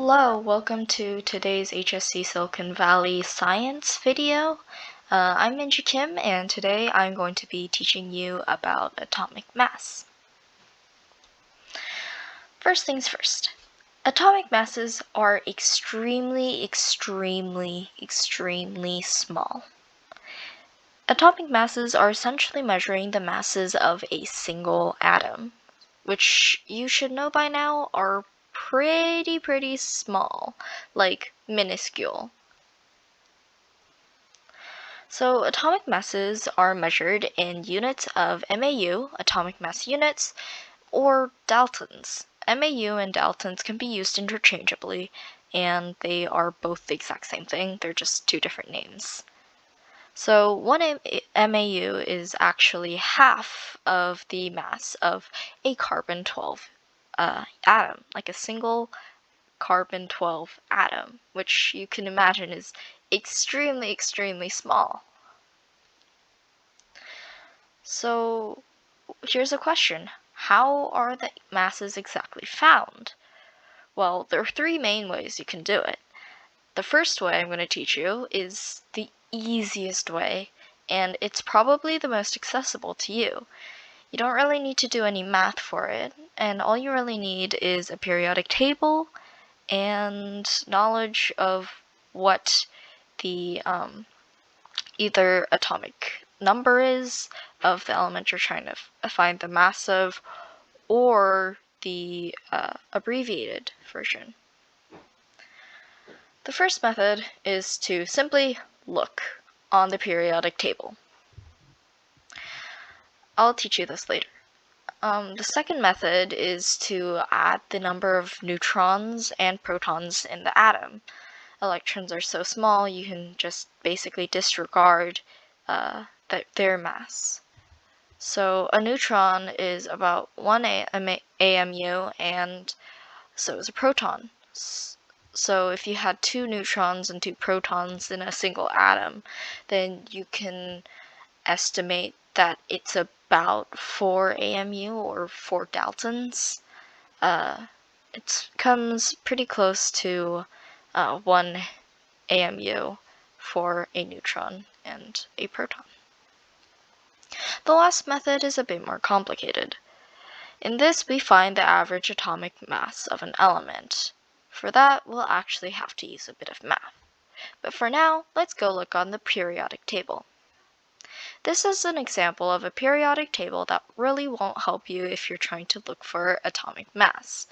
Hello, welcome to today's HSC Silicon Valley Science video. I'm Minji Kim, and today I'm going to be teaching you about atomic mass. First things first, atomic masses are extremely small. Atomic masses are essentially measuring the masses of a single atom, which you should know by now are pretty small, like minuscule. So atomic masses are measured in units of MAU, atomic mass units, or daltons. MAU and daltons can be used interchangeably, and they are both the exact same thing, they're just two different names. So 1 MAU is actually half of the mass of a carbon-12 atom, like a single carbon-12 atom, which you can imagine is extremely small. So here's a question. How are the masses exactly found? Well, there are three main ways you can do it. The first way I'm going to teach you is the easiest way, and it's probably the most accessible to you. You don't really need to do any math for it, and all you really need is a periodic table and knowledge of what the either atomic number is of the element you're trying to find the mass of, or the abbreviated version. The first method is to simply look on the periodic table. I'll teach you this later. The second method is to add the number of neutrons and protons in the atom. Electrons are so small you can just basically disregard their mass. So a neutron is about 1 AMU, and so is a proton. So if you had 2 neutrons and 2 protons in a single atom, then you can estimate that it's about 4 AMU or 4 daltons. It comes pretty close to 1 AMU for a neutron and a proton. The last method is a bit more complicated. In this, we find the average atomic mass of an element. For that, we'll actually have to use a bit of math. But for now, let's go look on the periodic table. This is an example of a periodic table that really won't help you if you're trying to look for atomic mass.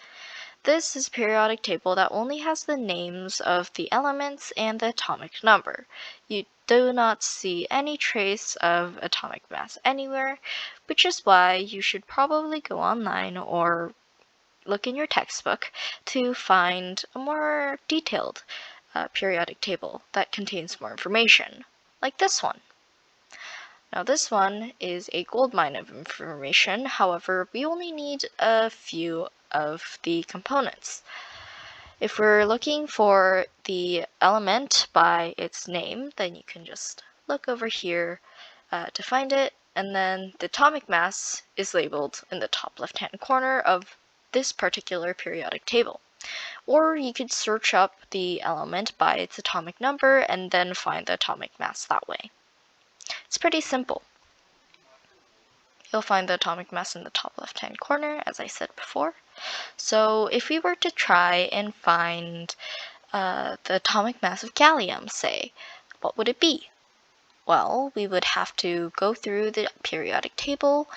This is a periodic table that only has the names of the elements and the atomic number. You do not see any trace of atomic mass anywhere, which is why you should probably go online or look in your textbook to find a more detailed periodic table that contains more information, like this one. Now this one is a goldmine of information, however, we only need a few of the components. If we're looking for the element by its name, then you can just look over here to find it, and then the atomic mass is labeled in the top left-hand corner of this particular periodic table. Or you could search up the element by its atomic number and then find the atomic mass that way. It's pretty simple. You'll find the atomic mass in the top left-hand corner, as I said before. So if we were to try and find the atomic mass of gallium, say, what would it be? Well, we would have to go through the periodic table,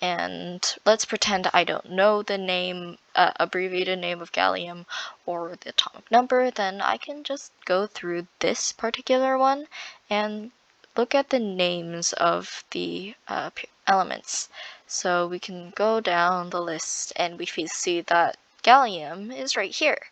and let's pretend I don't know the name, abbreviated name of gallium or the atomic number, then I can just go through this particular one and look at the names of the elements. So we can go down the list and we see that gallium is right here.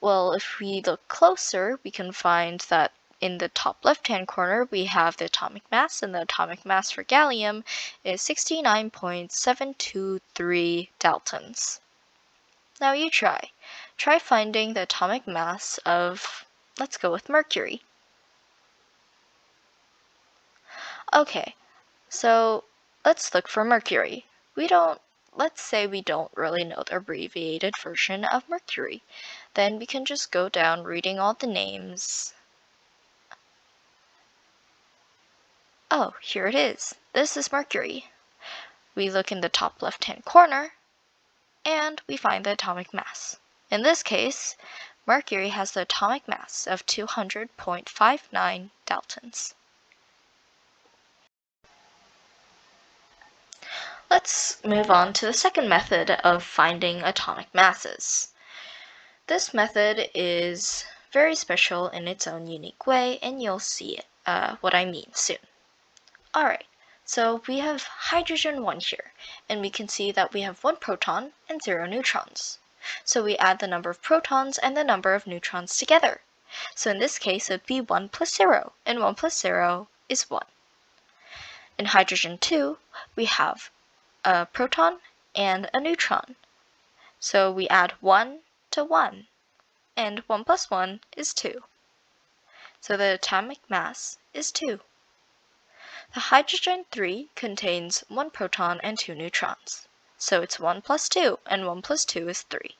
Well, if we look closer, we can find that in the top left-hand corner, we have the atomic mass, and the atomic mass for gallium is 69.723 daltons. Now you try. Try finding the atomic mass of, let's go with mercury. Okay, so let's look for mercury. We don't let's say we don't really know the abbreviated version of mercury. Then we can just go down reading all the names. Oh, here it is. This is mercury. We look in the top left-hand corner, and we find the atomic mass. In this case, mercury has the atomic mass of 200.59 daltons. Let's move on to the second method of finding atomic masses. This method is very special in its own unique way, and you'll see what I mean soon. Alright, so we have hydrogen 1 here, and we can see that we have 1 proton and 0 neutrons. So we add the number of protons and the number of neutrons together. So in this case, it would be 1 plus 0, and 1 plus 0 is 1. In hydrogen 2, we have a proton and a neutron. So we add 1 to 1, and 1 plus 1 is 2. So the atomic mass is 2. The hydrogen 3 contains 1 proton and 2 neutrons. So it's 1 plus 2, and 1 plus 2 is 3.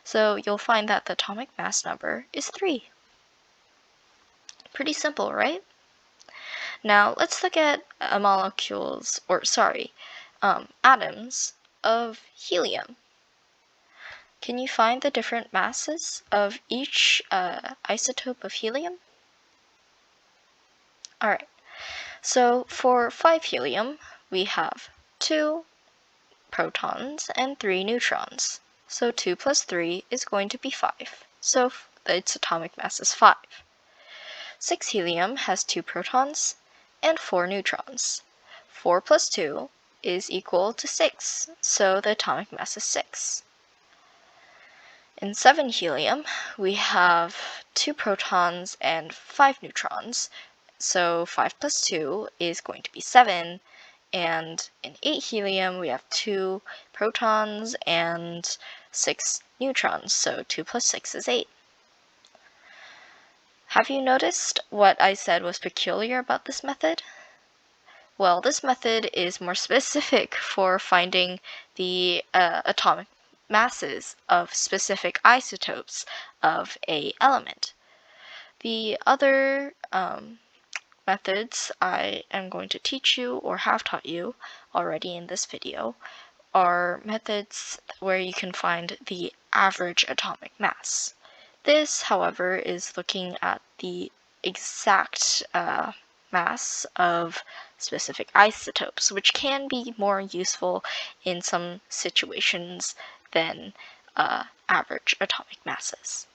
So you'll find that the atomic mass number is 3. Pretty simple, right? Now let's look at atoms of helium. Can you find the different masses of each isotope of helium? Alright, so for 5-helium, we have 2 protons and 3 neutrons. So 2 plus 3 is going to be 5. So its atomic mass is 5. 6-helium has 2 protons and 4 neutrons. 4 plus 2 is equal to 6, so the atomic mass is 6. In 7-helium, we have 2 protons and 5 neutrons, so 5 plus 2 is going to be 7, and in 8-helium, we have 2 protons and 6 neutrons, so 2 plus 6 is 8. Have you noticed what I said was peculiar about this method? Well, this method is more specific for finding the atomic masses of specific isotopes of a element. The other methods I am going to teach you or have taught you already in this video are methods where you can find the average atomic mass. This, however, is looking at the exact mass of specific isotopes, which can be more useful in some situations than average atomic masses.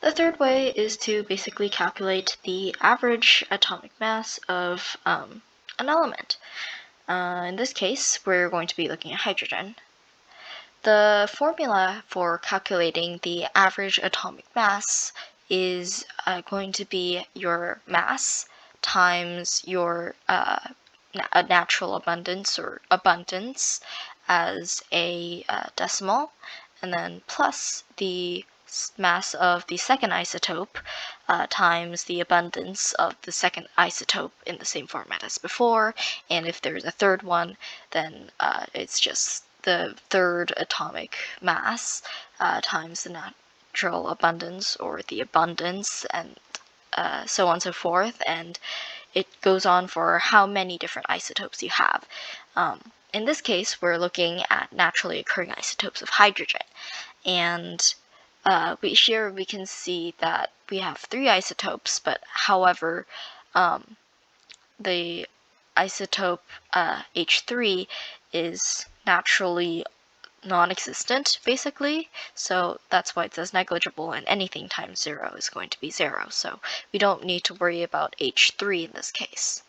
The third way is to basically calculate the average atomic mass of an element. In this case, we're going to be looking at hydrogen. The formula for calculating the average atomic mass is going to be your mass times your natural abundance or abundance as a decimal, and then plus the mass of the second isotope times the abundance of the second isotope in the same format as before, and if there's a third one, then it's just the third atomic mass times the natural abundance or the abundance, and so on and so forth, and it goes on for how many different isotopes you have. In this case, we're looking at naturally occurring isotopes of hydrogen, and here we can see that we have 3 isotopes, but however, the isotope H3 is naturally non-existent, basically, so that's why it says negligible, and anything times 0 is going to be 0, so we don't need to worry about H3 in this case.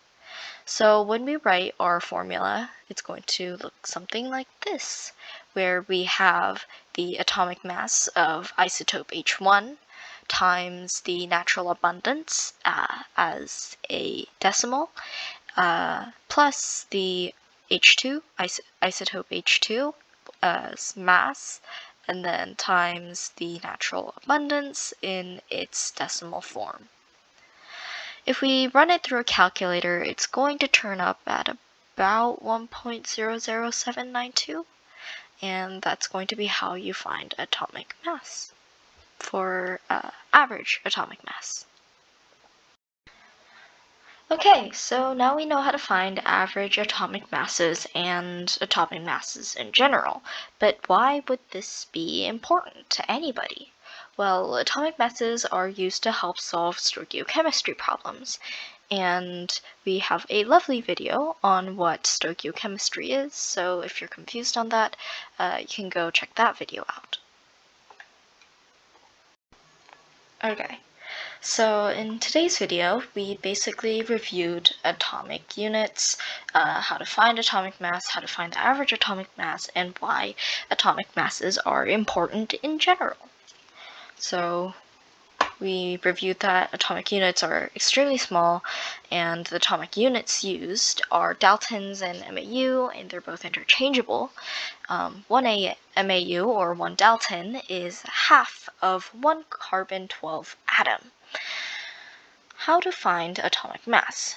So when we write our formula, it's going to look something like this, where we have the atomic mass of isotope H1 times the natural abundance as a decimal, plus the H2, isotope H2 as mass, and then times the natural abundance in its decimal form. If we run it through a calculator, it's going to turn up at about 1.00792, and that's going to be how you find atomic mass for average atomic mass. Okay, so now we know how to find average atomic masses and atomic masses in general, but why would this be important to anybody? Well, atomic masses are used to help solve stoichiochemistry problems, and we have a lovely video on what stoichiochemistry is, so if you're confused on that, you can go check that video out. Okay. So in today's video, we basically reviewed atomic units, how to find atomic mass, how to find the average atomic mass, and why atomic masses are important in general. So we reviewed that atomic units are extremely small, and the atomic units used are Daltons and MAU, and they're both interchangeable. 1 MAU, or 1 Dalton, is half of 1 carbon-12 atom. How to find atomic mass?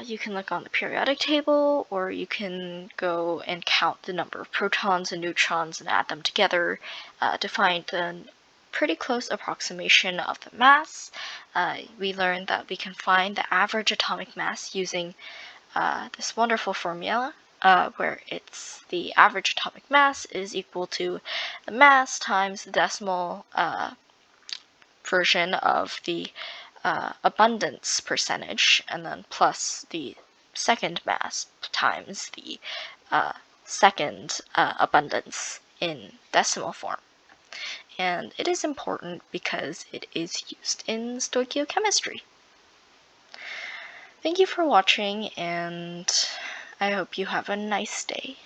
You can look on the periodic table, or you can go and count the number of protons and neutrons and add them together to find a pretty close approximation of the mass. We learned that we can find the average atomic mass using this wonderful formula, where it's the average atomic mass is equal to the mass times the decimal version of the abundance percentage, and then plus the second mass times the second abundance in decimal form. And it is important because it is used in stoichiochemistry. Thank you for watching, and I hope you have a nice day.